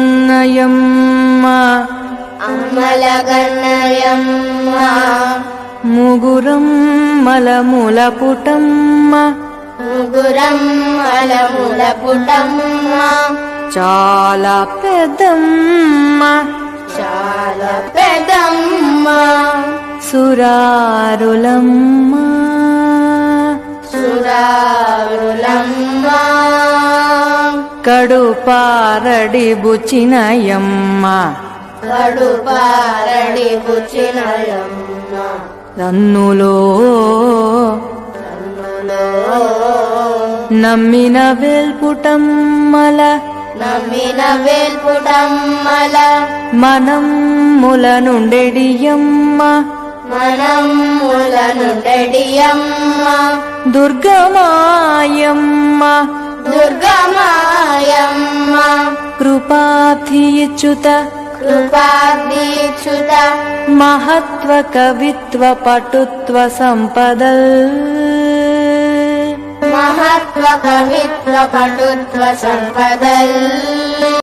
అమ్మలగన్నయమ్మ అమ్మలగన్నయమ్మ ముగురమ్మలముల పుటమ్మ ముగురమ్మలముల పుటమ్మ చాలా పెద్దమ్మ చాలా పెద్దమ్మ సురారులమ్మ సురారులమ్మ కడుపారడి బుచినయమ్మ కడుపారడి బుచినయమ్మ రన్నులో నమ్మిన వేల్పుటమ్మల నమ్మిన వేల్పుటమ్మల మనమ్ముల నుండెడియమ్మ మనమ్ముల నుండెడియమ్మ దుర్గమాయమ్మ దుర్గమాయమ్మ కృపాబ్ధియుచ్యుత కృపాదీక్షుత మహత్వ కవిత్వ పటుత్వ సంపదల్ మహత్వ కవిత్వ పటుత్వ సంపదల్